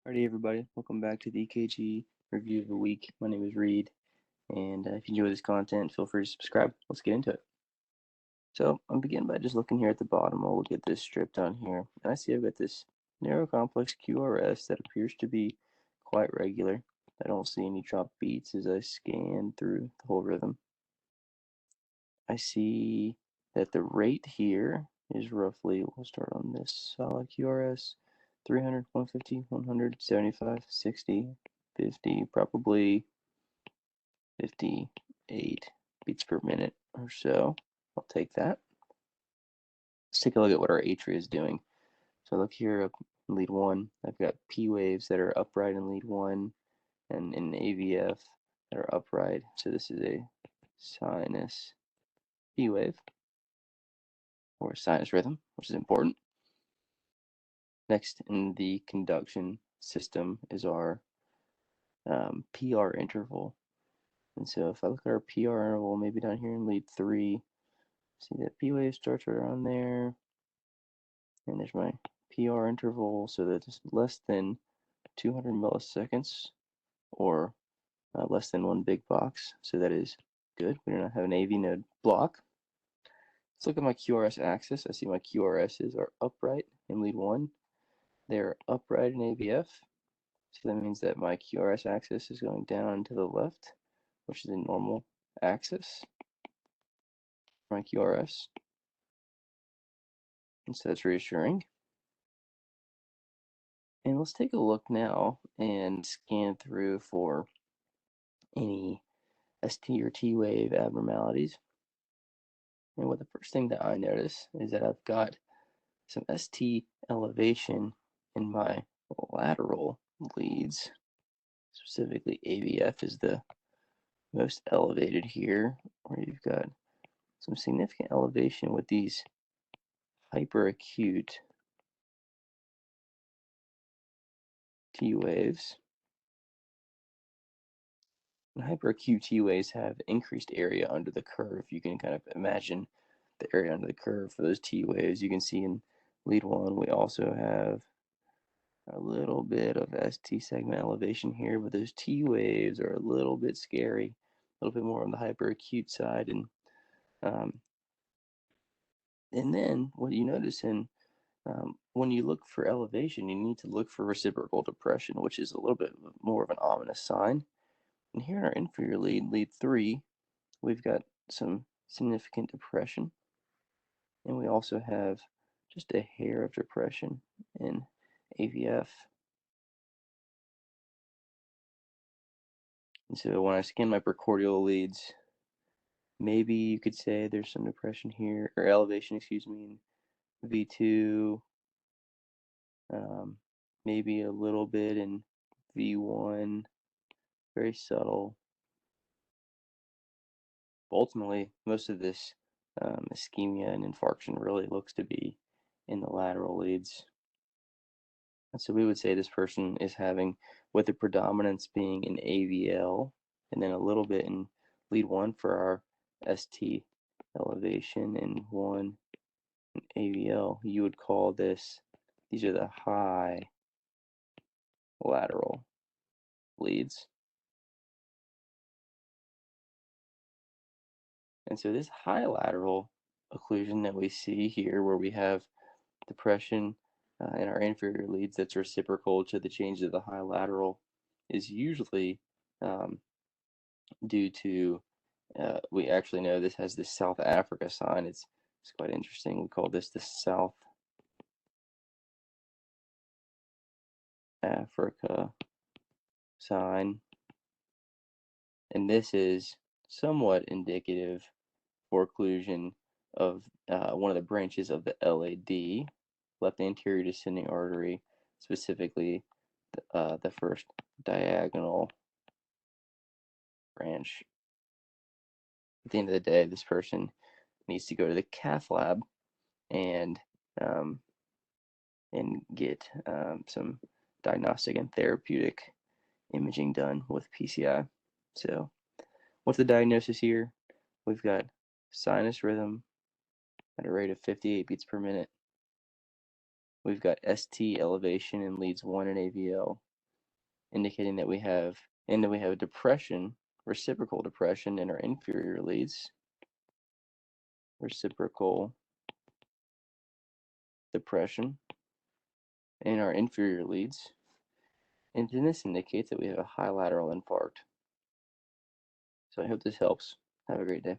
Alrighty, everybody, welcome back to the EKG review of the week. My name is Reed, and if you enjoy this content, feel free to subscribe. Let's get into it. So I'm beginning by just looking here at the bottom. I'll look at this strip down here, and I see I've got this narrow complex QRS that appears to be quite regular. I don't see any drop beats as I scan through the whole rhythm. I see that the rate here is roughly, we'll start on this solid QRS, 300, 150, 100, 75, 60, 50, probably 58 beats per minute or so. I'll take that. Let's take a look at what our atria is doing. So look here up in lead 1, I've got P waves that are upright in lead 1 and in AVF that are upright. So this is a sinus P wave or sinus rhythm, which is important. Next in the conduction system is our PR interval. And so if I look at our PR interval, maybe down here in lead 3, see that P wave starts right around there. And there's my PR interval, so that's less than 200 milliseconds or less than one big box. So that is good. We do not have an AV node block. Let's look at my QRS axis. I see my QRSs are upright in lead 1. They're upright in AVF. So that means that my QRS axis is going down to the left, which is a normal axis for my QRS. And so that's reassuring. And let's take a look now and scan through for any ST or T wave abnormalities. And what the first thing that I notice is that I've got some ST elevation in my lateral leads. Specifically, AVF is the most elevated here, where you've got some significant elevation with these hyperacute T waves. And hyperacute T waves have increased area under the curve. You can kind of imagine the area under the curve for those T waves. You can see in lead 1 we also have a little bit of ST segment elevation here, but those T waves are a little bit scary, a little bit more on the hyperacute side. And then what you notice when you look for elevation, you need to look for reciprocal depression, which is a little bit more of an ominous sign. And here in our inferior lead, lead 3, we've got some significant depression. And we also have just a hair of depression in AVF. And so when I scan my precordial leads, maybe you could say there's some depression here, or elevation, excuse me, in V2, maybe a little bit in V1, very subtle. But ultimately, most of this ischemia and infarction really looks to be in the lateral leads. And so we would say this person is having, with the predominance being in AVL, and then a little bit in lead 1 for our ST elevation, and 1 in AVL, you would call this, these are the high lateral leads. And so this high lateral occlusion that we see here, where we have depression in our inferior leads that's reciprocal to the change of the high lateral, is usually due to, we actually know this has this South Africa sign. It's quite interesting. We call this the South Africa sign. And this is somewhat indicative for occlusion of one of the branches of the LAD, left anterior descending artery, specifically the first diagonal branch. At the end of the day, this person needs to go to the cath lab and get some diagnostic and therapeutic imaging done with PCI. So what's the diagnosis here? We've got sinus rhythm at a rate of 58 beats per minute. We've got ST elevation in leads 1 and AVL. indicating that we have depression, reciprocal depression in our inferior leads, reciprocal depression in our inferior leads, and then this indicates that we have a high lateral infarct. So I hope this helps. Have a great day.